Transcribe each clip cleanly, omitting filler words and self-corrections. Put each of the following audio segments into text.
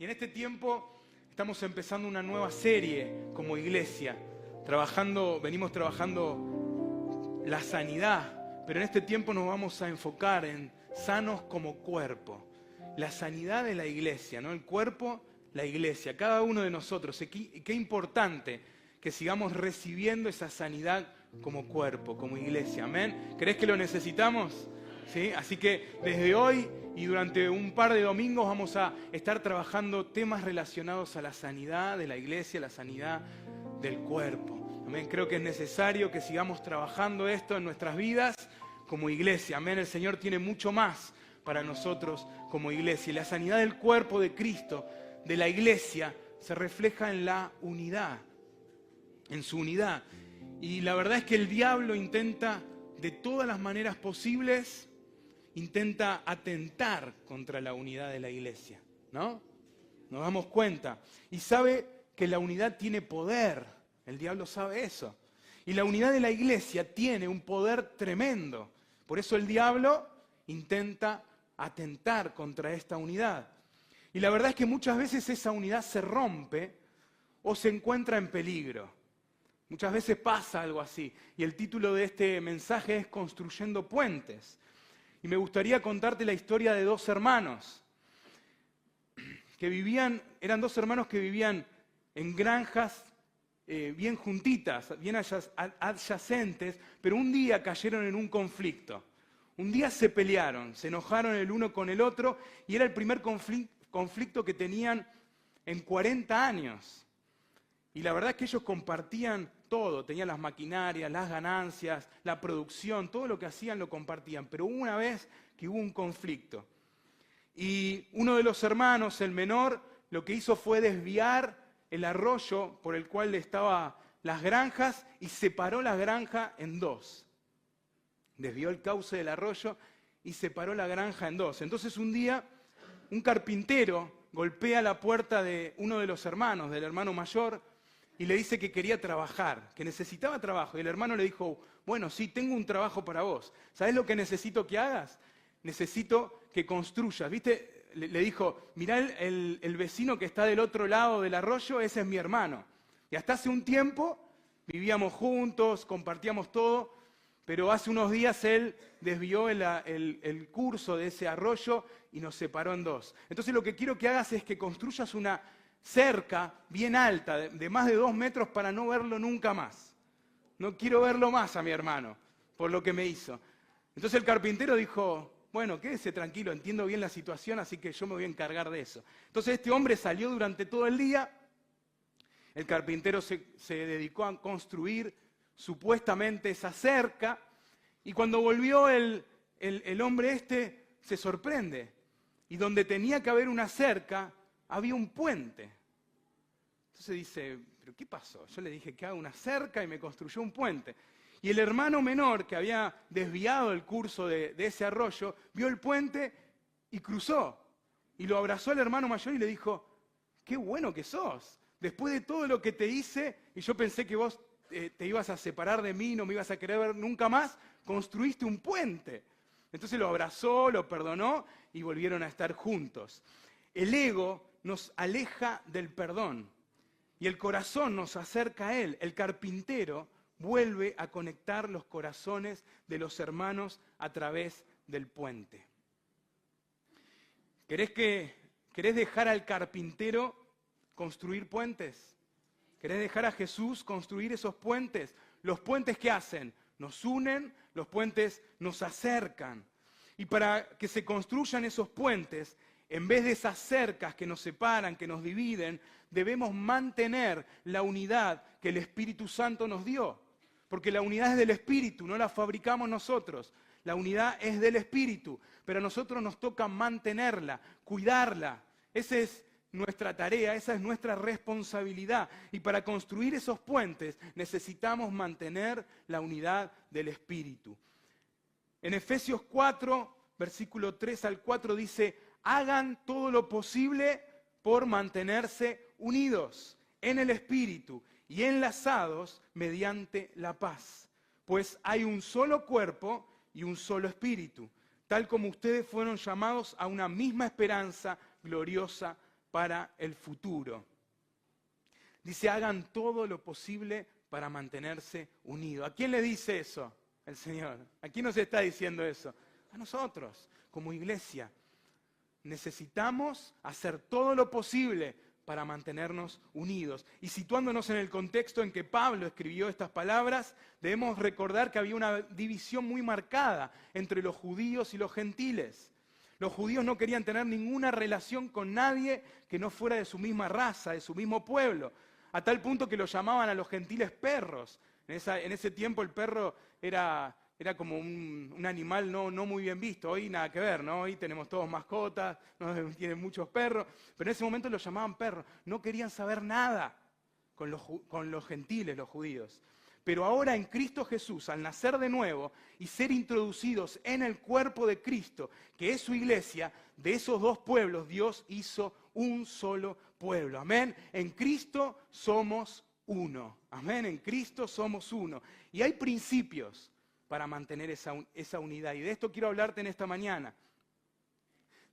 Y en este tiempo estamos empezando una nueva serie como iglesia. Venimos trabajando la sanidad, pero en este tiempo nos vamos a enfocar en sanos como cuerpo. La sanidad de la iglesia, ¿no? El cuerpo, la iglesia, cada uno de nosotros. Y qué importante que sigamos recibiendo esa sanidad como cuerpo, como iglesia. ¿Amén? ¿Crees que lo necesitamos? ¿Sí? Así que desde hoy y durante un par de domingos vamos a estar trabajando temas relacionados a la sanidad de la iglesia, la sanidad del cuerpo. Amén. Creo que es necesario que sigamos trabajando esto en nuestras vidas como iglesia. Amén. El Señor tiene mucho más para nosotros como iglesia. Y la sanidad del cuerpo de Cristo, de la iglesia, se refleja en la unidad, en su unidad. Y la verdad es que el diablo intenta de todas las maneras posibles, intenta atentar contra la unidad de la iglesia, ¿no? Nos damos cuenta. Y sabe que la unidad tiene poder. El diablo sabe eso. Y la unidad de la iglesia tiene un poder tremendo. Por eso el diablo intenta atentar contra esta unidad. Y la verdad es que muchas veces esa unidad se rompe o se encuentra en peligro. Muchas veces pasa algo así. Y el título de este mensaje es Construyendo Puentes. Y me gustaría contarte la historia de dos hermanos que eran dos hermanos que vivían en granjas bien juntitas, bien adyacentes, pero un día cayeron en un conflicto. Un día se pelearon, se enojaron el uno con el otro y era el primer conflicto que tenían en 40 años. Y la verdad es que ellos compartían todo, tenían las maquinarias, las ganancias, la producción, todo lo que hacían lo compartían. Pero hubo una vez que hubo un conflicto. Y uno de los hermanos, el menor, lo que hizo fue desviar el arroyo por el cual estaban las granjas y separó la granja en dos. Desvió el cauce del arroyo y separó la granja en dos. Entonces un día un carpintero golpea la puerta de uno de los hermanos, del hermano mayor, y le dice que quería trabajar, que necesitaba trabajo. Y el hermano le dijo, bueno, sí, tengo un trabajo para vos. ¿Sabés lo que necesito que hagas? Necesito que construyas. ¿Viste? Le dijo, mirá el vecino que está del otro lado del arroyo, ese es mi hermano. Y hasta hace un tiempo vivíamos juntos, compartíamos todo, pero hace unos días él desvió el curso de ese arroyo y nos separó en dos. Entonces lo que quiero que hagas es que construyas una cerca bien alta, de más de 2 metros para no verlo nunca más. No quiero verlo más a mi hermano, por lo que me hizo. Entonces el carpintero dijo, bueno, quédese tranquilo, entiendo bien la situación, así que yo me voy a encargar de eso. Entonces este hombre salió durante todo el día, el carpintero se dedicó a construir supuestamente esa cerca, y cuando volvió el hombre se sorprende, y donde tenía que haber una cerca, había un puente. Entonces dice, ¿pero qué pasó? Yo le dije que haga una cerca y me construyó un puente. Y el hermano menor, que había desviado el curso de ese arroyo, vio el puente y cruzó. Y lo abrazó al hermano mayor y le dijo, qué bueno que sos. Después de todo lo que te hice, y yo pensé que vos te ibas a separar de mí, no me ibas a querer ver nunca más, construiste un puente. Entonces lo abrazó, lo perdonó y volvieron a estar juntos. El ego nos aleja del perdón y el corazón nos acerca a Él. El carpintero vuelve a conectar los corazones de los hermanos a través del puente. ¿Querés dejar al carpintero construir puentes? ¿Querés dejar a Jesús construir esos puentes? Los puentes, ¿qué hacen? Nos unen, los puentes nos acercan. Y para que se construyan esos puentes, en vez de esas cercas que nos separan, que nos dividen, debemos mantener la unidad que el Espíritu Santo nos dio. Porque la unidad es del Espíritu, no la fabricamos nosotros. La unidad es del Espíritu, pero a nosotros nos toca mantenerla, cuidarla. Esa es nuestra tarea, esa es nuestra responsabilidad. Y para construir esos puentes necesitamos mantener la unidad del Espíritu. En Efesios 4, versículo 3 al 4 dice, hagan todo lo posible por mantenerse unidos en el Espíritu y enlazados mediante la paz. Pues hay un solo cuerpo y un solo Espíritu, tal como ustedes fueron llamados a una misma esperanza gloriosa para el futuro. Dice, hagan todo lo posible para mantenerse unidos. ¿A quién le dice eso el Señor? ¿A quién nos está diciendo eso? A nosotros, como iglesia. Necesitamos hacer todo lo posible para mantenernos unidos. Y situándonos en el contexto en que Pablo escribió estas palabras, debemos recordar que había una división muy marcada entre los judíos y los gentiles. Los judíos no querían tener ninguna relación con nadie que no fuera de su misma raza, de su mismo pueblo, a tal punto que los llamaban a los gentiles perros. En ese tiempo el perro era como un animal no muy bien visto. Hoy nada que ver, ¿no? Hoy tenemos todos mascotas, ¿no? Tienen muchos perros, pero en ese momento los llamaban perros. No querían saber nada con los gentiles, los judíos. Pero ahora en Cristo Jesús, al nacer de nuevo y ser introducidos en el cuerpo de Cristo, que es su iglesia, de esos dos pueblos Dios hizo un solo pueblo. Amén. En Cristo somos uno. Amén. En Cristo somos uno. Y hay principios para mantener esa unidad. Y de esto quiero hablarte en esta mañana.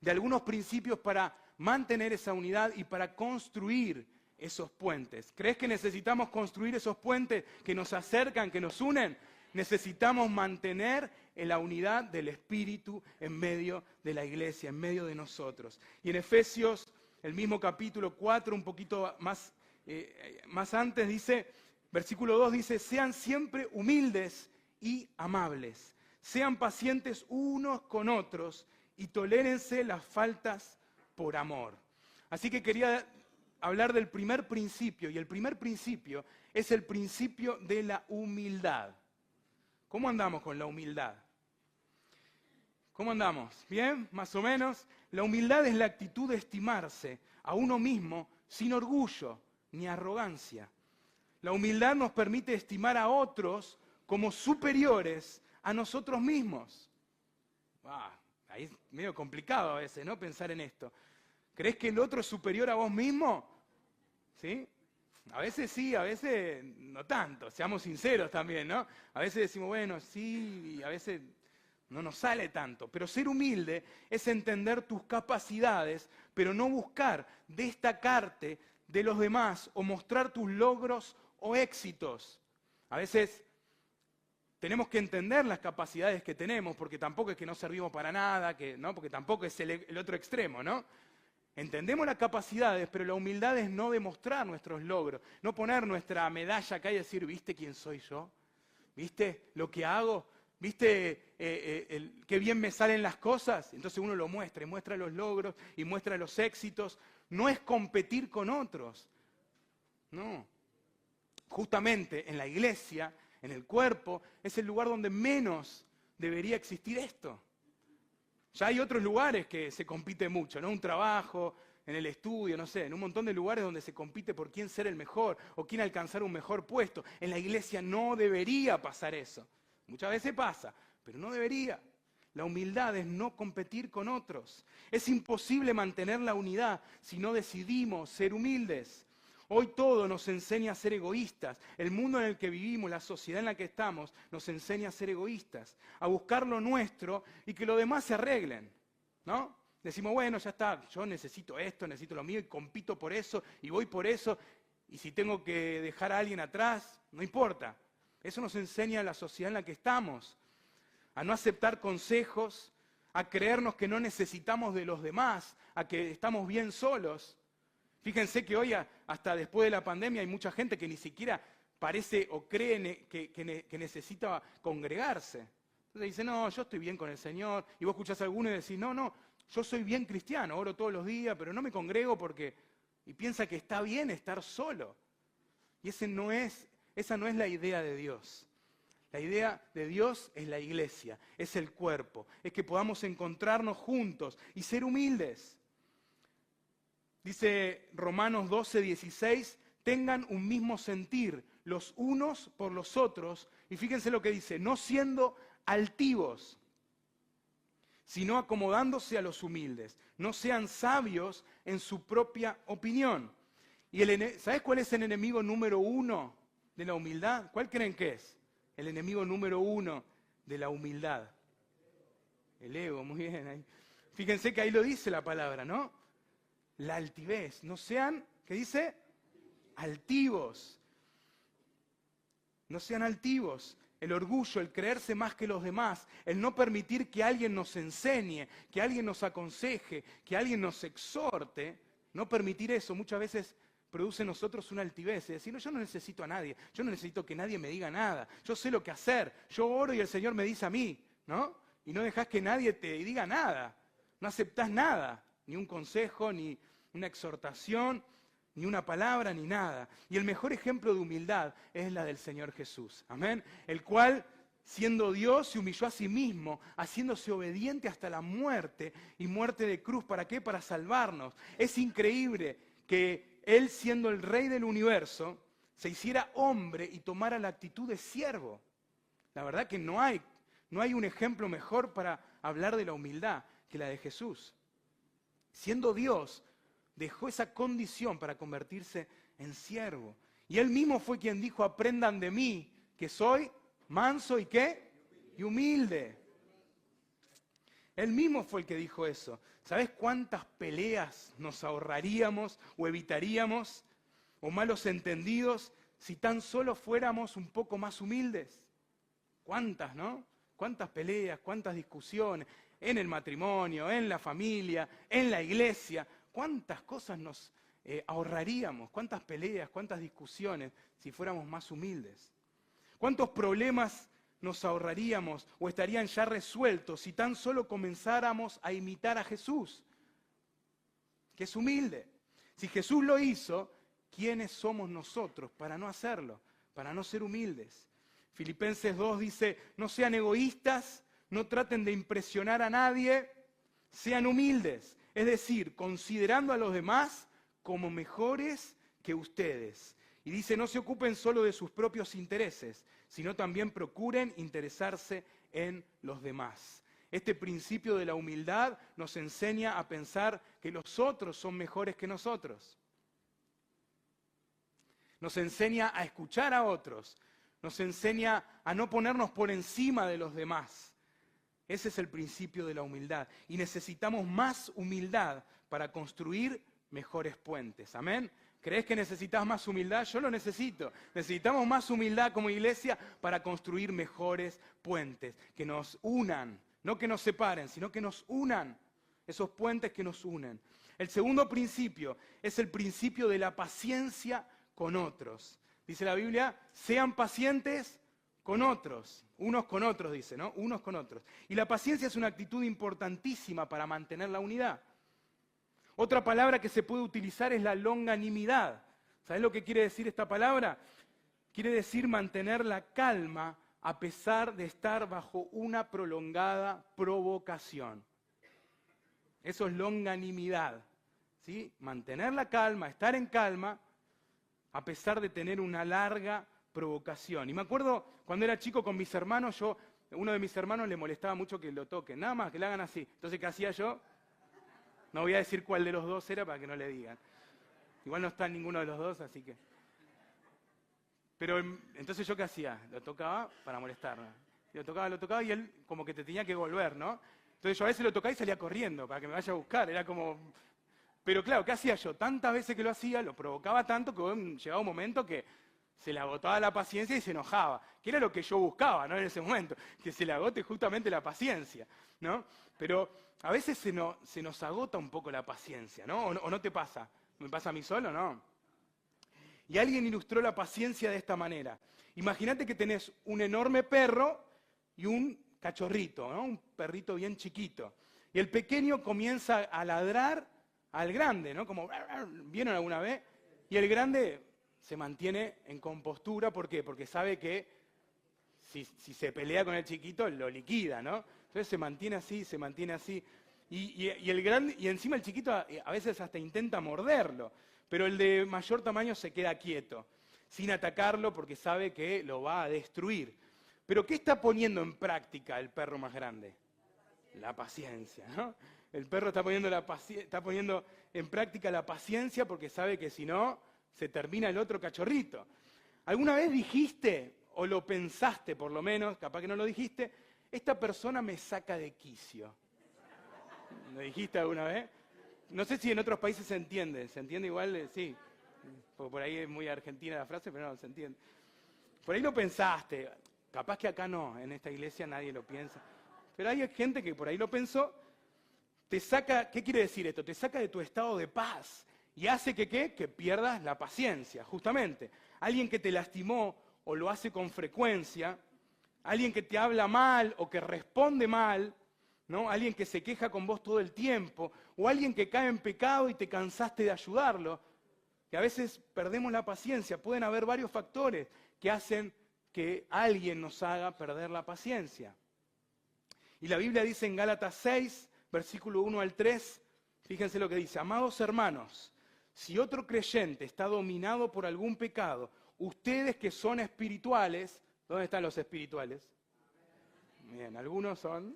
De algunos principios para mantener esa unidad y para construir esos puentes. ¿Crees que necesitamos construir esos puentes que nos acercan, que nos unen? Necesitamos mantener la unidad del Espíritu en medio de la iglesia, en medio de nosotros. Y en Efesios, el mismo capítulo 4, un poquito más antes, dice, versículo 2 dice, sean siempre humildes y amables, sean pacientes unos con otros y tolérense las faltas por amor. Así que quería hablar del primer principio, y el primer principio es el principio de la humildad. ¿Cómo andamos con la humildad? ¿Cómo andamos? ¿Bien? ¿Más o menos? La humildad es la actitud de estimarse a uno mismo sin orgullo ni arrogancia. La humildad nos permite estimar a otros como superiores a nosotros mismos. Ahí es medio complicado a veces, ¿no? Pensar en esto. ¿Crees que el otro es superior a vos mismo? ¿Sí? A veces sí, a veces no tanto, seamos sinceros también, ¿no? A veces decimos, bueno, sí, y a veces no nos sale tanto. Pero ser humilde es entender tus capacidades, pero no buscar destacarte de los demás o mostrar tus logros o éxitos. A veces tenemos que entender las capacidades que tenemos, porque tampoco es que no servimos para nada, ¿no? Porque tampoco es el otro extremo, ¿no? Entendemos las capacidades, pero la humildad es no demostrar nuestros logros, no poner nuestra medalla acá y decir, ¿viste quién soy yo? ¿Viste lo que hago? ¿Viste qué bien me salen las cosas? Entonces uno lo muestra, y muestra los logros, y muestra los éxitos. No es competir con otros, no. Justamente en la iglesia, en el cuerpo, es el lugar donde menos debería existir esto. Ya hay otros lugares que se compite mucho, ¿no? Un trabajo, en el estudio, no sé, en un montón de lugares donde se compite por quién ser el mejor o quién alcanzar un mejor puesto. En la iglesia no debería pasar eso. Muchas veces pasa, pero no debería. La humildad es no competir con otros. Es imposible mantener la unidad si no decidimos ser humildes. Hoy todo nos enseña a ser egoístas. El mundo en el que vivimos, la sociedad en la que estamos, nos enseña a ser egoístas, a buscar lo nuestro y que los demás se arreglen, ¿no? Decimos, bueno, ya está, yo necesito esto, necesito lo mío y compito por eso y voy por eso. Y si tengo que dejar a alguien atrás, no importa. Eso nos enseña la sociedad en la que estamos. A no aceptar consejos, a creernos que no necesitamos de los demás, a que estamos bien solos. Fíjense que hoy, hasta después de la pandemia, hay mucha gente que ni siquiera parece o cree que necesita congregarse. Entonces dice, no, yo estoy bien con el Señor. Y vos escuchás a alguno y decís, no, yo soy bien cristiano, oro todos los días, pero no me congrego porque... Y piensa que está bien estar solo. Y esa no es la idea de Dios. La idea de Dios es la iglesia, es el cuerpo, es que podamos encontrarnos juntos y ser humildes. Dice Romanos 12:16, tengan un mismo sentir los unos por los otros. Y fíjense lo que dice, no siendo altivos, sino acomodándose a los humildes. No sean sabios en su propia opinión. Y ¿sabes cuál es el enemigo número uno de la humildad? ¿Cuál creen que es? El enemigo número uno de la humildad. El ego, muy bien. Ahí. Fíjense que ahí lo dice la palabra, ¿no? la altivez. No sean, ¿qué dice? Altivos. No sean altivos. El orgullo, el creerse más que los demás, el no permitir que alguien nos enseñe, que alguien nos aconseje, que alguien nos exhorte, no permitir eso muchas veces produce en nosotros una altivez. Es decir, no, yo no necesito a nadie, yo no necesito que nadie me diga nada, yo sé lo que hacer, yo oro y el Señor me dice a mí, ¿no? Y no dejás que nadie te diga nada, no aceptás nada, ni un consejo, ni una exhortación, ni una palabra, ni nada. Y el mejor ejemplo de humildad es la del Señor Jesús. Amén. El cual, siendo Dios, se humilló a sí mismo, haciéndose obediente hasta la muerte y muerte de cruz. ¿Para qué? Para salvarnos. Es increíble que Él, siendo el Rey del universo, se hiciera hombre y tomara la actitud de siervo. La verdad que no hay un ejemplo mejor para hablar de la humildad que la de Jesús. Siendo Dios, dejó esa condición para convertirse en siervo. Y Él mismo fue quien dijo, aprendan de mí, que soy manso y ¿qué? Y humilde. Él mismo fue el que dijo eso. ¿Sabes cuántas peleas nos ahorraríamos o evitaríamos o malos entendidos si tan solo fuéramos un poco más humildes? ¿Cuántas, no? ¿Cuántas peleas, cuántas discusiones en el matrimonio, en la familia, en la iglesia? ¿Cuántas cosas nos ahorraríamos? ¿Cuántas peleas, cuántas discusiones si fuéramos más humildes? ¿Cuántos problemas nos ahorraríamos o estarían ya resueltos si tan solo comenzáramos a imitar a Jesús, que es humilde? Si Jesús lo hizo, ¿quiénes somos nosotros para no hacerlo, para no ser humildes? Filipenses 2 dice, no sean egoístas, no traten de impresionar a nadie, sean humildes. Es decir, considerando a los demás como mejores que ustedes. Y dice, no se ocupen solo de sus propios intereses, sino también procuren interesarse en los demás. Este principio de la humildad nos enseña a pensar que los otros son mejores que nosotros. Nos enseña a escuchar a otros. Nos enseña a no ponernos por encima de los demás. Ese es el principio de la humildad. Y necesitamos más humildad para construir mejores puentes. ¿Amén? ¿Crees que necesitas más humildad? Yo lo necesito. Necesitamos más humildad como iglesia para construir mejores puentes. Que nos unan. No que nos separen, sino que nos unan. Esos puentes que nos unen. El segundo principio es el principio de la paciencia con otros. Dice la Biblia, sean pacientes con otros, unos con otros dice, ¿no? Unos con otros. Y la paciencia es una actitud importantísima para mantener la unidad. Otra palabra que se puede utilizar es la longanimidad. ¿Sabes lo que quiere decir esta palabra? Quiere decir mantener la calma a pesar de estar bajo una prolongada provocación. Eso es longanimidad, ¿sí? Mantener la calma, estar en calma, a pesar de tener una larga provocación. Y me acuerdo cuando era chico con mis hermanos, uno de mis hermanos le molestaba mucho que lo toquen, nada más, que le hagan así. Entonces, ¿qué hacía yo? No voy a decir cuál de los dos era para que no le digan. Igual no está ninguno de los dos, así que... Pero entonces, ¿yo qué hacía? Lo tocaba para molestarlo. Lo tocaba y él como que te tenía que volver, ¿no? Entonces yo a veces lo tocaba y salía corriendo para que me vaya a buscar. Era como... Pero claro, ¿qué hacía yo? Tantas veces que lo hacía, lo provocaba tanto que llegaba un momento que se le agotaba la paciencia y se enojaba. Que era lo que yo buscaba, ¿no? En ese momento, que se le agote justamente la paciencia, ¿no? Pero a veces se nos agota un poco la paciencia, ¿no? ¿O no te pasa? ¿Me pasa a mí solo? No. Y alguien ilustró la paciencia de esta manera. Imagínate que tenés un enorme perro y un cachorrito, ¿no? Un perrito bien chiquito. Y el pequeño comienza a ladrar al grande, ¿no? Como, ¿vieron alguna vez? Y el grande se mantiene en compostura, ¿por qué? Porque sabe que si se pelea con el chiquito, lo liquida, ¿no? Entonces se mantiene así. Y encima el chiquito a veces hasta intenta morderlo, pero el de mayor tamaño se queda quieto, sin atacarlo porque sabe que lo va a destruir. Pero ¿qué está poniendo en práctica el perro más grande? La paciencia, ¿no? El perro está poniendo en práctica la paciencia porque sabe que si no, se termina el otro cachorrito. ¿Alguna vez dijiste, o lo pensaste por lo menos, capaz que no lo dijiste, esta persona me saca de quicio? ¿Lo dijiste alguna vez? No sé si en otros países se entiende igual, sí, porque por ahí es muy argentina la frase, pero no, se entiende. Por ahí lo pensaste, capaz que acá no, en esta iglesia nadie lo piensa, pero hay gente que por ahí lo pensó, te saca, ¿qué quiere decir esto? Te saca de tu estado de paz y hace que, ¿qué? Que pierdas la paciencia, justamente. Alguien que te lastimó o lo hace con frecuencia, alguien que te habla mal o que responde mal, ¿no? Alguien que se queja con vos todo el tiempo, o alguien que cae en pecado y te cansaste de ayudarlo, que a veces perdemos la paciencia. Pueden haber varios factores que hacen que alguien nos haga perder la paciencia. Y la Biblia dice en Gálatas 6, versículo 1 al 3, fíjense lo que dice: amados hermanos, si otro creyente está dominado por algún pecado, ustedes que son espirituales, ¿dónde están los espirituales? Bien, algunos son.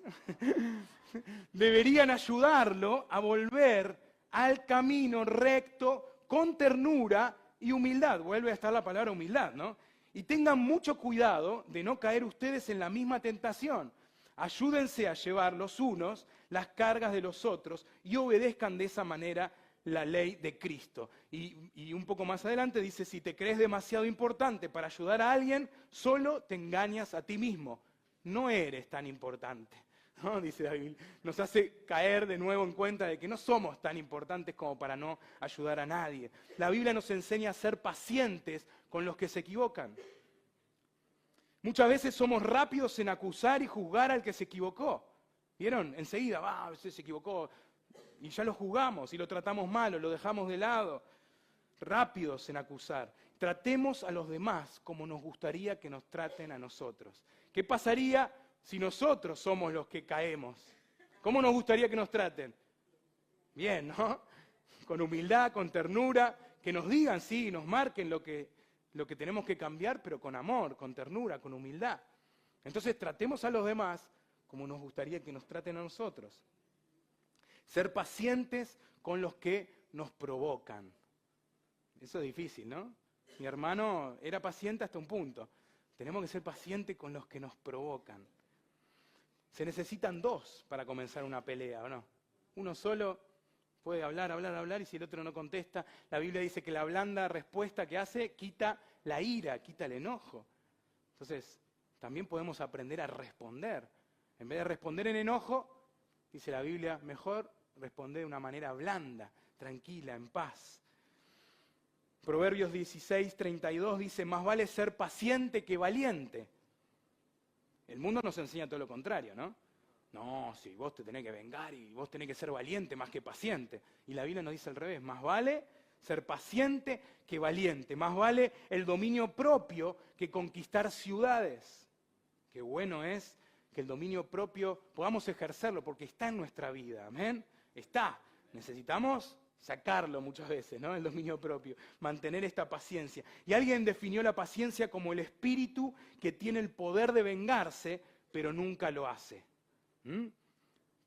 Deberían ayudarlo a volver al camino recto con ternura y humildad. Vuelve a estar la palabra humildad, ¿no? Y tengan mucho cuidado de no caer ustedes en la misma tentación. Ayúdense a llevar los unos las cargas de los otros y obedezcan de esa manera la ley de Cristo. Y un poco más adelante dice: si te crees demasiado importante para ayudar a alguien, solo te engañas a ti mismo. No eres tan importante, ¿no? Dice la Biblia. Nos hace caer de nuevo en cuenta de que no somos tan importantes como para no ayudar a nadie. La Biblia nos enseña a ser pacientes con los que se equivocan. Muchas veces somos rápidos en acusar y juzgar al que se equivocó. ¿Vieron? Enseguida, se equivocó, y ya lo juzgamos y lo tratamos mal o lo dejamos de lado. Rápidos en acusar. Tratemos a los demás como nos gustaría que nos traten a nosotros. ¿Qué pasaría si nosotros somos los que caemos? ¿Cómo nos gustaría que nos traten? Bien, ¿no? Con humildad, con ternura, que nos digan, sí, nos marquen lo que tenemos que cambiar, pero con amor, con ternura, con humildad. Entonces tratemos a los demás como nos gustaría que nos traten a nosotros. Ser pacientes con los que nos provocan. Eso es difícil, ¿no? Mi hermano era paciente hasta un punto. Tenemos que ser pacientes con los que nos provocan. Se necesitan dos para comenzar una pelea, ¿o no? Uno solo puede hablar, y si el otro no contesta, la Biblia dice que la blanda respuesta que hace quita la ira, quita el enojo. Entonces, también podemos aprender a responder. En vez de responder en enojo, dice la Biblia, mejor responder de una manera blanda, tranquila, en paz. Proverbios 16:32 dice: más vale ser paciente que valiente. El mundo nos enseña todo lo contrario, ¿no? No, si vos te tenés que vengar y vos tenés que ser valiente más que paciente. Y la Biblia nos dice al revés: más vale ser paciente que valiente. Más vale el dominio propio que conquistar ciudades. Qué bueno es que el dominio propio podamos ejercerlo porque está en nuestra vida, ¿amén? Está. Necesitamos sacarlo muchas veces, ¿no? El dominio propio, mantener esta paciencia. Y alguien definió la paciencia como el espíritu que tiene el poder de vengarse, pero nunca lo hace.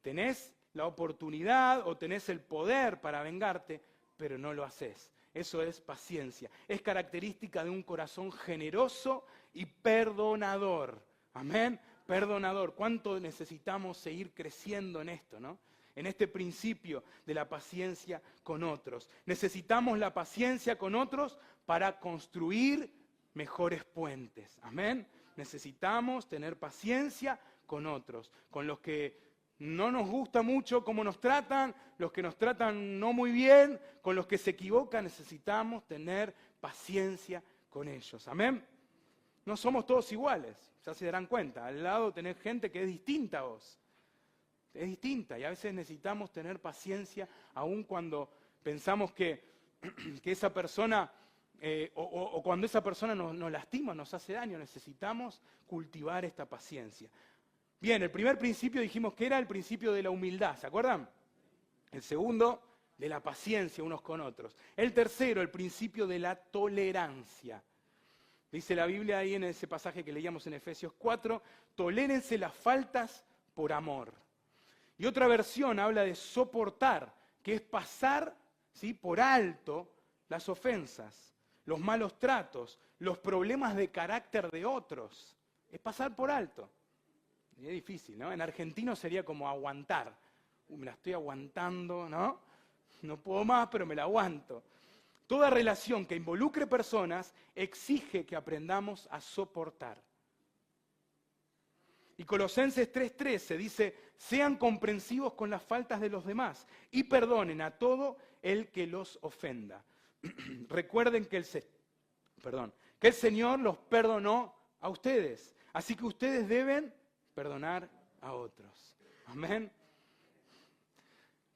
Tenés la oportunidad o tenés el poder para vengarte, pero no lo haces. Eso es paciencia. Es característica de un corazón generoso y perdonador. Amén. Perdonador. ¿Cuánto necesitamos seguir creciendo en esto, no? En este principio de la paciencia con otros. Necesitamos la paciencia con otros para construir mejores puentes. Amén. Necesitamos tener paciencia con otros, con los que no nos gusta mucho cómo nos tratan, los que nos tratan no muy bien, con los que se equivocan. Necesitamos tener paciencia con ellos. Amén. No somos todos iguales, ya se darán cuenta. Al lado tenés gente que es distinta a vos. Es distinta y a veces necesitamos tener paciencia aun cuando pensamos que esa persona o cuando esa persona nos lastima, nos hace daño. Necesitamos cultivar esta paciencia. Bien, el primer principio dijimos que era el principio de la humildad, ¿se acuerdan? El segundo, de la paciencia unos con otros. El tercero, el principio de la tolerancia. Dice la Biblia ahí en ese pasaje que leíamos en Efesios 4, tolérense las faltas por amor. Y otra versión habla de soportar, que es pasar, ¿sí?, por alto las ofensas, los malos tratos, los problemas de carácter de otros. Es pasar por alto. Y es difícil, ¿no? En argentino sería como aguantar. Me la estoy aguantando, ¿no? no puedo más, pero me la aguanto. Toda relación que involucre personas exige que aprendamos a soportar. Y Colosenses 3:13 dice, sean comprensivos con las faltas de los demás y perdonen a todo el que los ofenda. Recuerden que el Señor los perdonó a ustedes, así que ustedes deben perdonar a otros. Amén.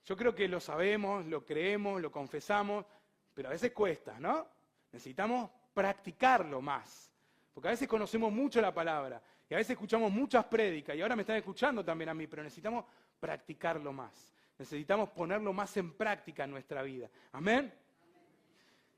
Yo creo que lo sabemos, lo creemos, lo confesamos, pero a veces cuesta, ¿no? Necesitamos practicarlo más, porque a veces conocemos mucho la palabra y a veces escuchamos muchas prédicas y ahora me están escuchando también a mí, pero necesitamos practicarlo más. Necesitamos ponerlo más en práctica en nuestra vida. Amén.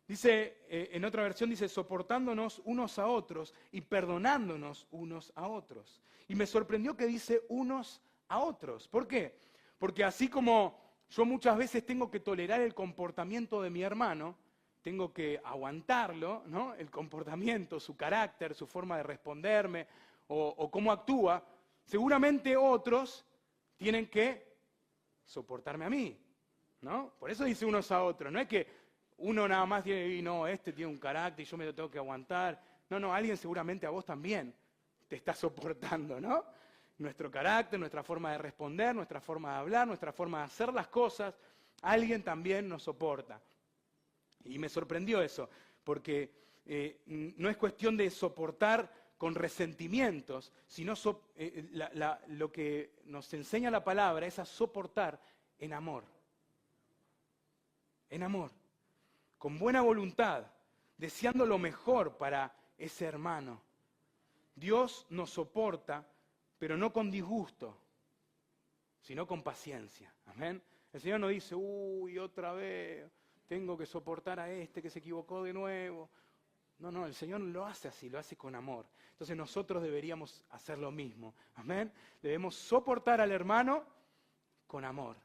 Dice, en otra versión dice, soportándonos unos a otros y perdonándonos unos a otros. Y me sorprendió que dice unos a otros. ¿Por qué? Porque así como yo muchas veces tengo que tolerar el comportamiento de mi hermano, tengo que aguantarlo, ¿no? El comportamiento, su carácter, su forma de responderme o cómo actúa, seguramente otros tienen que soportarme a mí, ¿no? Por eso dice unos a otros, no es que uno nada más tiene, y no, este tiene un carácter y yo me lo tengo que aguantar. No, alguien seguramente a vos también te está soportando, ¿no? Nuestro carácter, nuestra forma de responder, nuestra forma de hablar, nuestra forma de hacer las cosas, alguien también nos soporta. Y me sorprendió eso, porque no es cuestión de soportar con resentimientos, sino lo que nos enseña la palabra es a soportar en amor. En amor. Con buena voluntad, deseando lo mejor para ese hermano. Dios nos soporta, pero no con disgusto, sino con paciencia. Amén. El Señor no dice, otra vez tengo que soportar a este que se equivocó de nuevo. No, el Señor lo hace así, lo hace con amor. Entonces nosotros deberíamos hacer lo mismo. Amén. Debemos soportar al hermano con amor.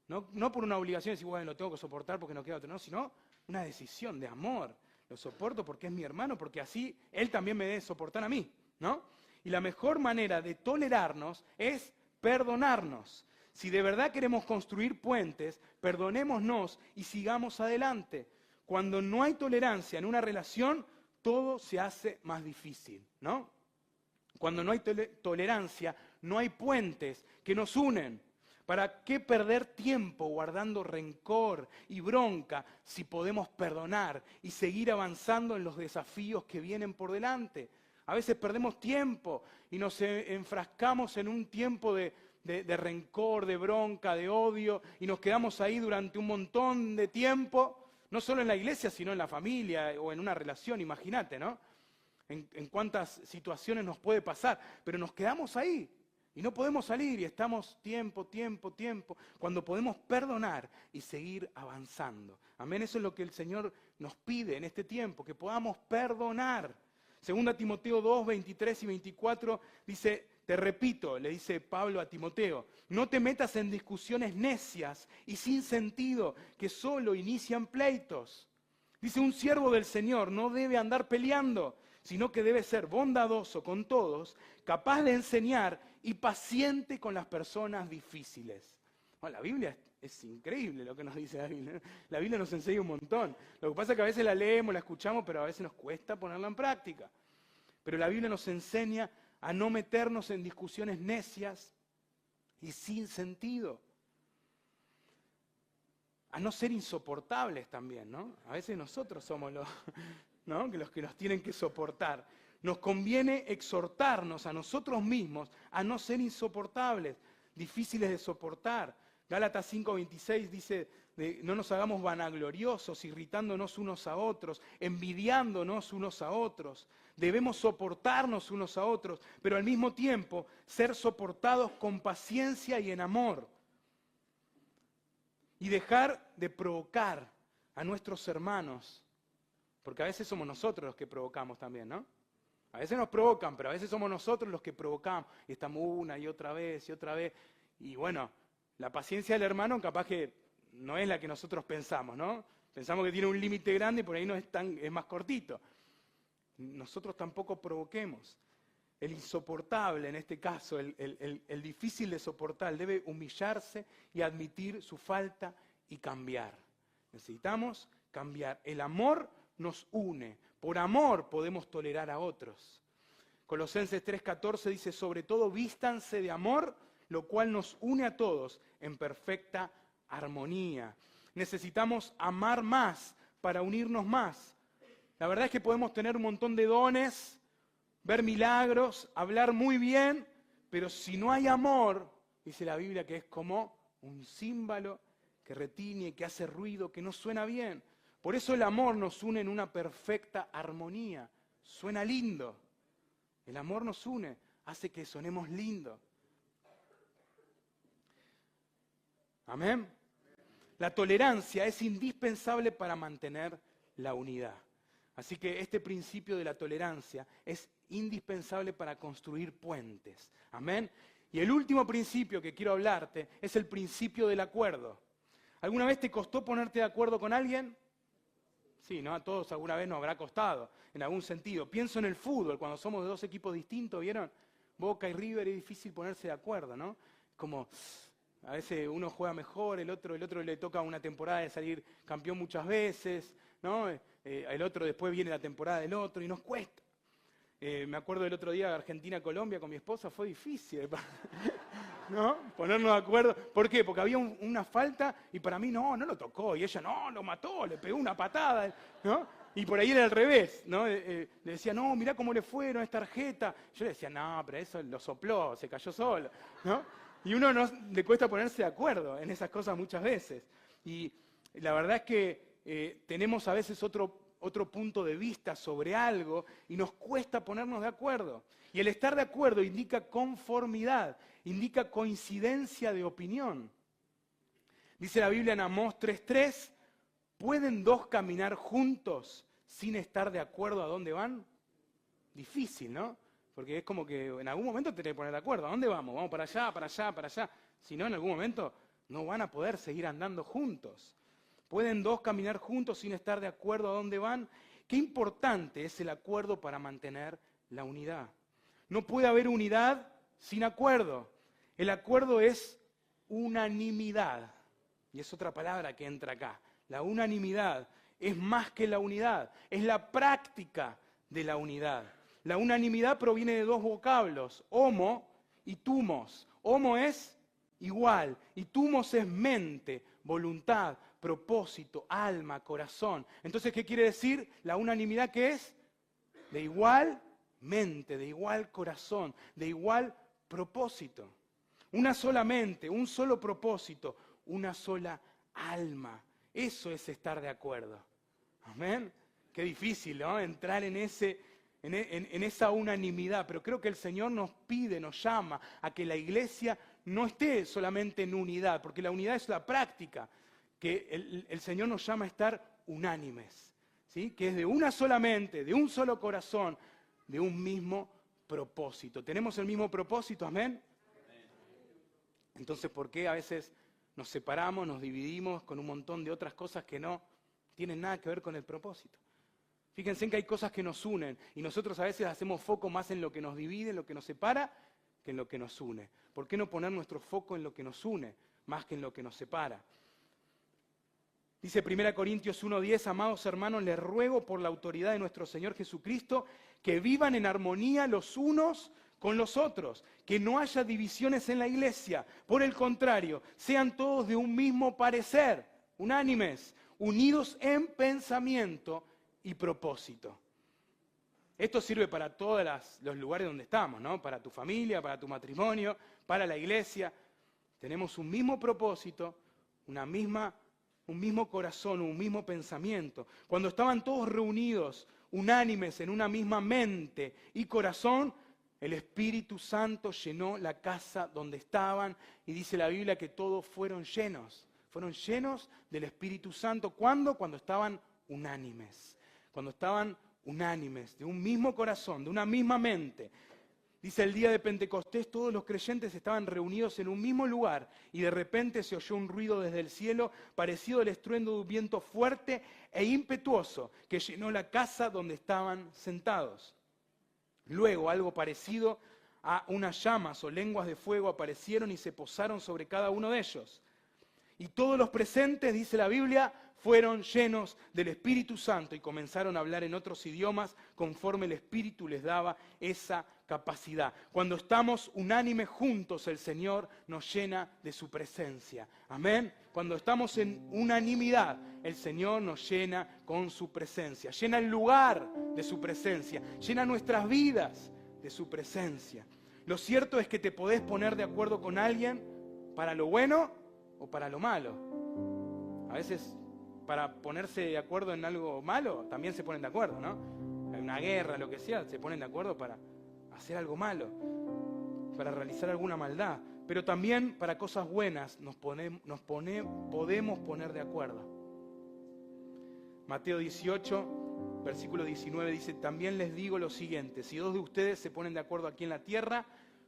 No por una obligación de decir, bueno, lo tengo que soportar porque no queda otro, no, sino una decisión de amor. Lo soporto porque es mi hermano, porque así él también me debe soportar a mí, ¿no? Y la mejor manera de tolerarnos es perdonarnos. Si de verdad queremos construir puentes, perdonémonos y sigamos adelante. Cuando no hay tolerancia en una relación, todo se hace más difícil, ¿no? Cuando no hay tolerancia, no hay puentes que nos unen. ¿Para qué perder tiempo guardando rencor y bronca si podemos perdonar y seguir avanzando en los desafíos que vienen por delante? A veces perdemos tiempo y nos enfrascamos en un tiempo de rencor, de bronca, de odio y nos quedamos ahí durante un montón de tiempo, no solo en la iglesia, sino en la familia o en una relación, imagínate, ¿no? En cuántas situaciones nos puede pasar, pero nos quedamos ahí. Y no podemos salir y estamos tiempo, cuando podemos perdonar y seguir avanzando. Amén, eso es lo que el Señor nos pide en este tiempo, que podamos perdonar. 2 Timoteo 2, 23 y 24 dice, te repito, le dice Pablo a Timoteo, no te metas en discusiones necias y sin sentido que solo inician pleitos. Dice, un siervo del Señor no debe andar peleando, sino que debe ser bondadoso con todos, capaz de enseñar y paciente con las personas difíciles. Bueno, la Biblia es increíble lo que nos dice la Biblia. La Biblia nos enseña un montón. Lo que pasa es que a veces la leemos, la escuchamos, pero a veces nos cuesta ponerla en práctica. Pero la Biblia nos enseña a no meternos en discusiones necias y sin sentido. A no ser insoportables también, ¿no? A veces nosotros somos los que nos tienen que soportar. Nos conviene exhortarnos a nosotros mismos a no ser insoportables, difíciles de soportar. Gálatas 5:26 dice, no nos hagamos vanagloriosos, irritándonos unos a otros, envidiándonos unos a otros. Debemos soportarnos unos a otros, pero al mismo tiempo ser soportados con paciencia y en amor. Y dejar de provocar a nuestros hermanos, porque a veces somos nosotros los que provocamos también, ¿no? A veces nos provocan, pero a veces somos nosotros los que provocamos. Y estamos una y otra vez. Y bueno, la paciencia del hermano capaz que no es la que nosotros pensamos, ¿no? Pensamos que tiene un límite grande y por ahí no es más cortito. Nosotros tampoco provoquemos. El insoportable, en este caso, el difícil de soportar, debe humillarse y admitir su falta y cambiar. Necesitamos cambiar. El amor nos une. Por amor podemos tolerar a otros. Colosenses 3:14 dice, sobre todo vístanse de amor, lo cual nos une a todos en perfecta armonía. Necesitamos amar más para unirnos más. La verdad es que podemos tener un montón de dones, ver milagros, hablar muy bien, pero si no hay amor, dice la Biblia que es como un címbalo que retiñe, que hace ruido, que no suena bien. Por eso el amor nos une en una perfecta armonía. Suena lindo. El amor nos une, hace que sonemos lindo. Amén. La tolerancia es indispensable para mantener la unidad. Así que este principio de la tolerancia es indispensable para construir puentes. Amén. Y el último principio que quiero hablarte es el principio del acuerdo. ¿Alguna vez te costó ponerte de acuerdo con alguien? Sí, ¿no? A todos alguna vez nos habrá costado, en algún sentido. Pienso en el fútbol, cuando somos de dos equipos distintos, ¿vieron? Boca y River, es difícil ponerse de acuerdo, ¿no? Como, a veces uno juega mejor, el otro le toca una temporada de salir campeón muchas veces, ¿no? El otro después viene la temporada del otro y nos cuesta. Me acuerdo del otro día de Argentina-Colombia con mi esposa, fue difícil, ¿no? Ponernos de acuerdo. ¿Por qué? Porque había una falta y para mí no lo tocó. Y ella no, lo mató, le pegó una patada, ¿no? Y por ahí era al revés, ¿no? Le decía, no, mirá cómo le fueron, es tarjeta. Yo le decía, no, pero eso lo sopló, se cayó solo, ¿no? Y uno le cuesta ponerse de acuerdo en esas cosas muchas veces. Y la verdad es que tenemos a veces otro punto de vista sobre algo y nos cuesta ponernos de acuerdo. Y el estar de acuerdo indica conformidad, indica coincidencia de opinión. Dice la Biblia en Amós 3:3, ¿pueden dos caminar juntos sin estar de acuerdo a dónde van? Difícil, ¿no? Porque es como que en algún momento te tenés que poner de acuerdo. ¿A dónde vamos? Vamos para allá, para allá, para allá. Si no, en algún momento no van a poder seguir andando juntos. ¿Pueden dos caminar juntos sin estar de acuerdo a dónde van? Qué importante es el acuerdo para mantener la unidad. No puede haber unidad sin acuerdo. El acuerdo es unanimidad. Y es otra palabra que entra acá. La unanimidad es más que la unidad. Es la práctica de la unidad. La unanimidad proviene de dos vocablos, homo y tumos. Homo es igual y tumos es mente, voluntad, propósito, alma, corazón. Entonces, ¿qué quiere decir? La unanimidad, ¿qué es? De igual mente, de igual corazón, de igual propósito. Una sola mente, un solo propósito, una sola alma. Eso es estar de acuerdo. Amén. Qué difícil, ¿no? Entrar en esa unanimidad, pero creo que el Señor nos pide, nos llama a que la iglesia no esté solamente en unidad, porque la unidad es la práctica, que el Señor nos llama a estar unánimes, ¿sí? Que es de una sola mente, de un solo corazón, de un mismo propósito. ¿Tenemos el mismo propósito? ¿Amén? Entonces, ¿por qué a veces nos separamos, nos dividimos con un montón de otras cosas que no tienen nada que ver con el propósito? Fíjense en que hay cosas que nos unen y nosotros a veces hacemos foco más en lo que nos divide, en lo que nos separa, que en lo que nos une. ¿Por qué no poner nuestro foco en lo que nos une más que en lo que nos separa? Dice 1 Corintios 1:10, amados hermanos, les ruego por la autoridad de nuestro Señor Jesucristo que vivan en armonía los unos con los otros, que no haya divisiones en la iglesia. Por el contrario, sean todos de un mismo parecer, unánimes, unidos en pensamiento y propósito. Esto sirve para todos los lugares donde estamos, ¿no? Para tu familia, para tu matrimonio, para la iglesia. Tenemos un mismo propósito, un mismo corazón, un mismo pensamiento. Cuando estaban todos reunidos, unánimes, en una misma mente y corazón, el Espíritu Santo llenó la casa donde estaban y dice la Biblia que todos fueron llenos del Espíritu Santo. ¿Cuándo? Cuando estaban unánimes. Cuando estaban unánimes, de un mismo corazón, de una misma mente. Dice el día de Pentecostés, todos los creyentes estaban reunidos en un mismo lugar y de repente se oyó un ruido desde el cielo parecido al estruendo de un viento fuerte e impetuoso que llenó la casa donde estaban sentados. Luego algo parecido a unas llamas o lenguas de fuego aparecieron y se posaron sobre cada uno de ellos. Y todos los presentes, dice la Biblia, fueron llenos del Espíritu Santo y comenzaron a hablar en otros idiomas conforme el Espíritu les daba esa capacidad. Cuando estamos unánimes juntos, el Señor nos llena de su presencia. Amén. Cuando estamos en unanimidad, el Señor nos llena con su presencia. Llena el lugar de su presencia. Llena nuestras vidas de su presencia. Lo cierto es que te podés poner de acuerdo con alguien para lo bueno o para lo malo. A veces para ponerse de acuerdo en algo malo también se ponen de acuerdo, ¿no? En una guerra, lo que sea, se ponen de acuerdo para hacer algo malo, para realizar alguna maldad. Pero también para cosas buenas podemos poner de acuerdo. Mateo 18, versículo 19 dice: también les digo lo siguiente, si dos de ustedes se ponen de acuerdo aquí en la tierra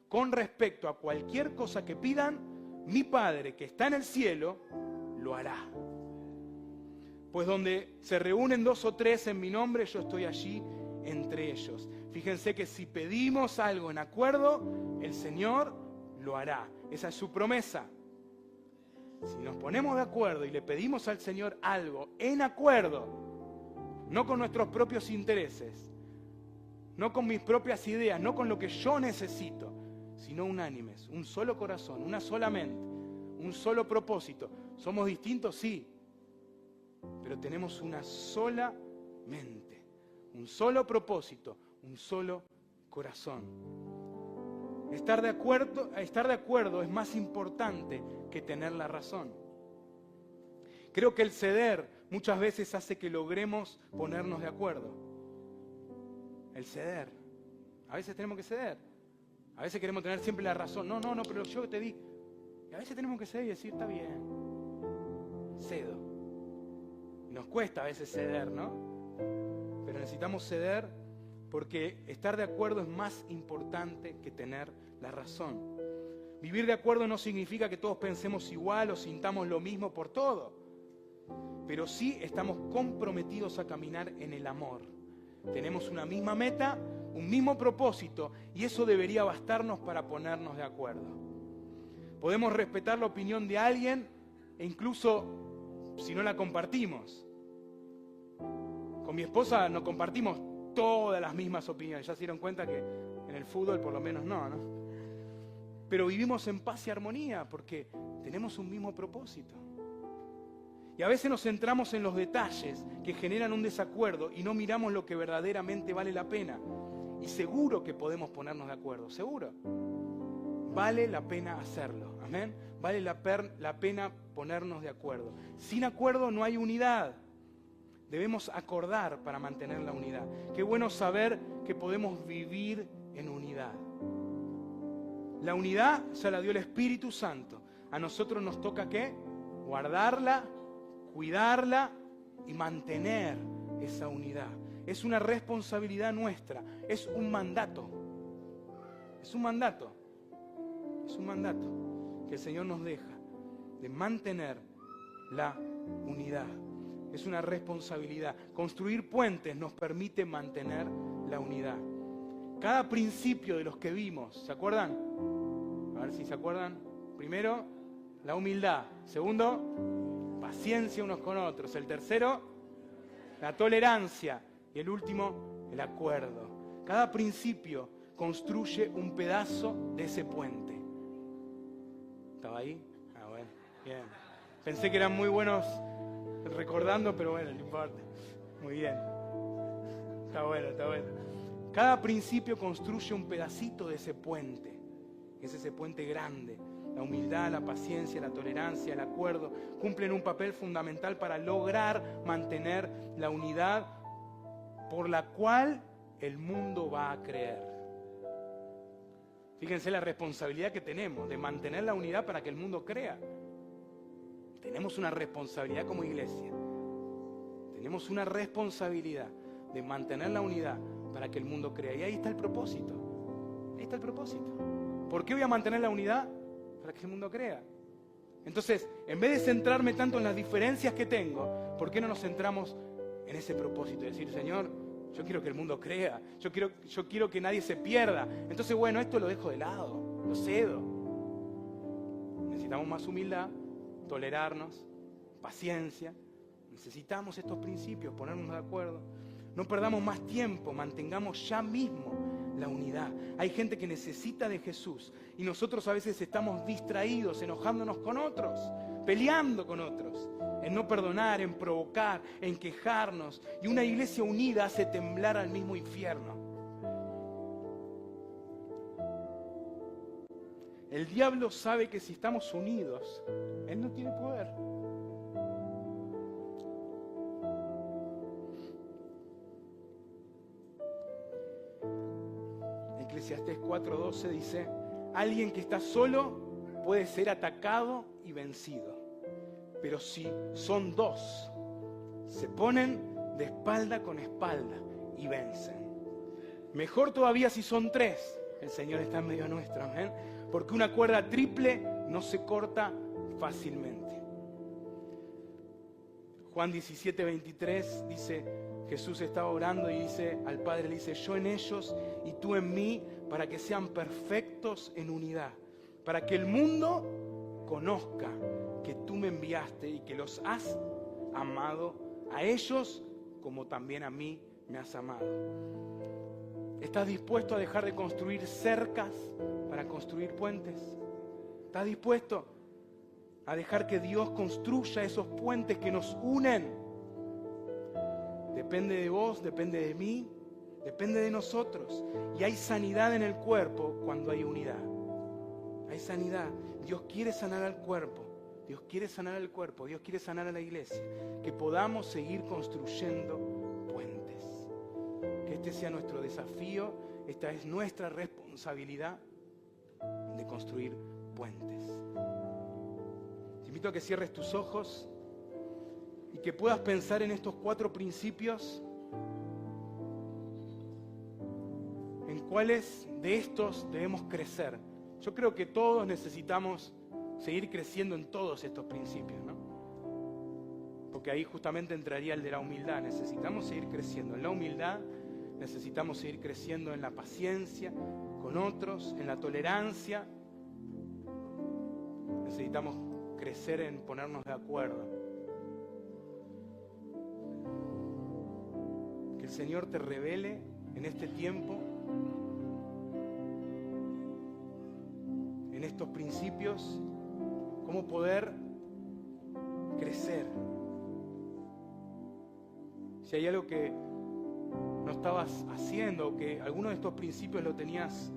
con respecto a cualquier cosa que pidan, mi Padre que está en el cielo lo hará. Pues donde se reúnen 2 o 3 en mi nombre, yo estoy allí entre ellos. Fíjense que si pedimos algo en acuerdo, el Señor lo hará. Esa es su promesa. Si nos ponemos de acuerdo y le pedimos al Señor algo en acuerdo, no con nuestros propios intereses, no con mis propias ideas, no con lo que yo necesito, sino unánimes, un solo corazón, una sola mente, un solo propósito. ¿Somos distintos? Sí, pero tenemos una sola mente, un solo propósito, un solo corazón. Estar de acuerdo es más importante que tener la razón. Creo que el ceder muchas veces hace que logremos ponernos de acuerdo. El ceder. A veces tenemos que ceder. A veces queremos tener siempre la razón. No, pero yo te di. Y a veces tenemos que ceder y decir, está bien, cedo. Nos cuesta a veces ceder, ¿no? Pero necesitamos ceder porque estar de acuerdo es más importante que tener la razón. Vivir de acuerdo no significa que todos pensemos igual o sintamos lo mismo por todo, pero sí estamos comprometidos a caminar en el amor. Tenemos una misma meta, un mismo propósito, y eso debería bastarnos para ponernos de acuerdo. Podemos respetar la opinión de alguien e incluso si no la compartimos. Con mi esposa no compartimos todas las mismas opiniones. Ya se dieron cuenta que en el fútbol por lo menos no. Pero vivimos en paz y armonía porque tenemos un mismo propósito. Y a veces nos centramos en los detalles que generan un desacuerdo y no miramos lo que verdaderamente vale la pena. Y seguro que podemos ponernos de acuerdo, seguro. Vale la pena hacerlo, amén. Vale la pena ponernos de acuerdo. Sin acuerdo no hay unidad. Debemos acordar para mantener la unidad. Qué bueno saber que podemos vivir en unidad. La unidad ya la dio el Espíritu Santo. A nosotros nos toca ¿qué? Guardarla, cuidarla y mantener esa unidad. Es una responsabilidad nuestra, es un mandato. Es un mandato. Es un mandato que el Señor nos deja de mantener la unidad. Es una responsabilidad. Construir puentes nos permite mantener la unidad. Cada principio de los que vimos, ¿se acuerdan? A ver si se acuerdan. Primero, la humildad. Segundo, paciencia unos con otros. El tercero, la tolerancia. Y el último, el acuerdo. Cada principio construye un pedazo de ese puente. ¿Estaba ahí? Ah, bueno, bien. Pensé que eran muy buenos recordando, pero bueno, no importa. Muy bien. Está bueno, está bueno. Cada principio construye un pedacito de ese puente. Es ese puente grande. La humildad, la paciencia, la tolerancia, el acuerdo cumplen un papel fundamental para lograr mantener la unidad por la cual el mundo va a creer. Fíjense la responsabilidad que tenemos de mantener la unidad para que el mundo crea. Tenemos una responsabilidad como iglesia. Tenemos una responsabilidad de mantener la unidad para que el mundo crea. Y ahí está el propósito. Ahí está el propósito. ¿Por qué voy a mantener la unidad? Para que el mundo crea. Entonces, en vez de centrarme tanto en las diferencias que tengo, ¿por qué no nos centramos en ese propósito? De decir, Señor, yo quiero que el mundo crea. Yo quiero que nadie se pierda. Entonces, bueno, esto lo dejo de lado. Lo cedo. Necesitamos más humildad, tolerarnos, paciencia, Necesitamos estos principios, ponernos de acuerdo. No perdamos más tiempo, mantengamos ya mismo la unidad. Hay gente que necesita de Jesús y nosotros a veces estamos distraídos, enojándonos con otros, peleando con otros, en no perdonar, en provocar, en quejarnos. Y una iglesia unida hace temblar al mismo infierno. El diablo sabe que si estamos unidos, él no tiene poder. Eclesiastés 4:12 dice: alguien que está solo puede ser atacado y vencido, pero si son dos, se ponen de espalda con espalda y vencen. Mejor todavía si son tres. El Señor está en medio nuestro, amén. Porque una cuerda triple no se corta fácilmente. Juan 17:23 dice: Jesús estaba orando y dice al Padre, le dice: yo en ellos y tú en mí, para que sean perfectos en unidad, para que el mundo conozca que tú me enviaste y que los has amado a ellos como también a mí me has amado. ¿Estás dispuesto a dejar de construir cercas para construir puentes? ¿Estás dispuesto a dejar que Dios construya esos puentes que nos unen? Depende de vos, depende de mí, depende de nosotros. Y hay sanidad en el cuerpo cuando hay unidad. Hay sanidad. Dios quiere sanar al cuerpo. Dios quiere sanar al cuerpo. Dios quiere sanar a la iglesia. Que podamos seguir construyendo puentes. Que este sea nuestro desafío. Esta es nuestra responsabilidad de construir puentes. Te invito a que cierres tus ojos y que puedas pensar en estos 4 principios, en cuáles de estos debemos crecer. Yo creo que todos necesitamos seguir creciendo en todos estos principios, ¿no? Porque ahí justamente entraría el de la humildad. Necesitamos seguir creciendo en la humildad, necesitamos seguir creciendo en la paciencia con otros, en la tolerancia. Necesitamos crecer en ponernos de acuerdo. Que el Señor te revele en este tiempo, en estos principios, cómo poder crecer. Si hay algo que no estabas haciendo, que alguno de estos principios lo tenías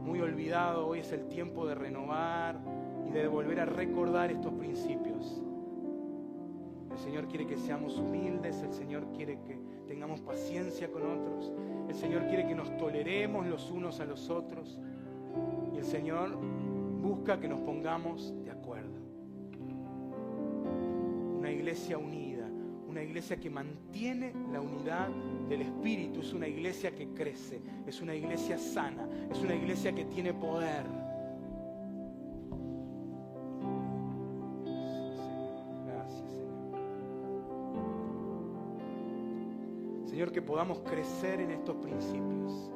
muy olvidado, hoy es el tiempo de renovar y de volver a recordar estos principios. El Señor quiere que seamos humildes, el Señor quiere que tengamos paciencia con otros, el Señor quiere que nos toleremos los unos a los otros y el Señor busca que nos pongamos de acuerdo. Una iglesia unida, una iglesia que mantiene la unidad del Espíritu, es una iglesia que crece, es una iglesia sana, es una iglesia que tiene poder. Gracias, Señor. Señor, que podamos crecer en estos principios,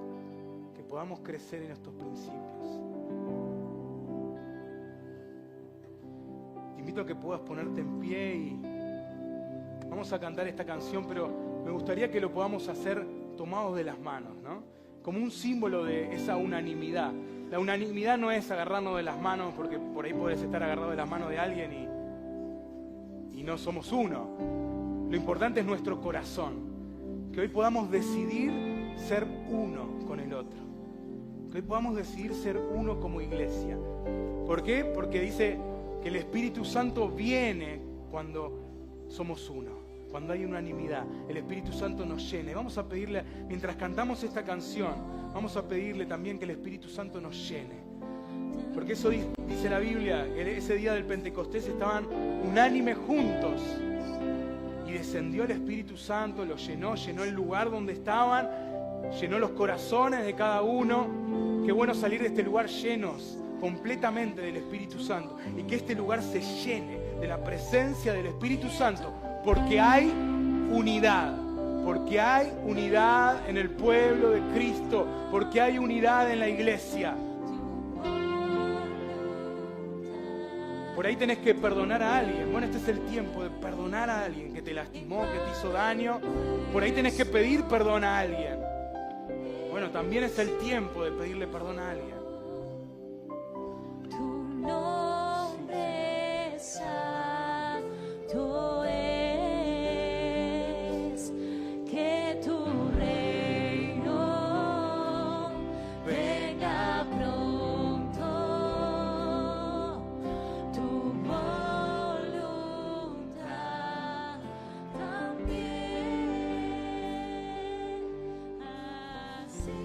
que podamos crecer en estos principios. Te invito a que puedas ponerte en pie y vamos a cantar esta canción, pero me gustaría que lo podamos hacer tomados de las manos, ¿no? Como un símbolo de esa unanimidad. La unanimidad no es agarrarnos de las manos, porque por ahí podés estar agarrado de las manos de alguien y no somos uno. Lo importante es nuestro corazón. Que hoy podamos decidir ser uno con el otro. Que hoy podamos decidir ser uno como iglesia. ¿Por qué? Porque dice que el Espíritu Santo viene cuando somos uno. Cuando hay unanimidad, el Espíritu Santo nos llene. Vamos a pedirle, mientras cantamos esta canción, vamos a pedirle también que el Espíritu Santo nos llene. Porque eso dice la Biblia, que ese día del Pentecostés estaban unánimes juntos. Y descendió el Espíritu Santo, los llenó el lugar donde estaban, llenó los corazones de cada uno. Qué bueno salir de este lugar llenos completamente del Espíritu Santo. Y que este lugar se llene de la presencia del Espíritu Santo. Porque hay unidad, porque hay unidad en el pueblo de Cristo, porque hay unidad en la iglesia. Por ahí tenés que perdonar a alguien. Bueno, este es el tiempo de perdonar a alguien que te lastimó, que te hizo daño. Por ahí tenés que pedir perdón a alguien. Bueno, también es el tiempo de pedirle perdón a alguien.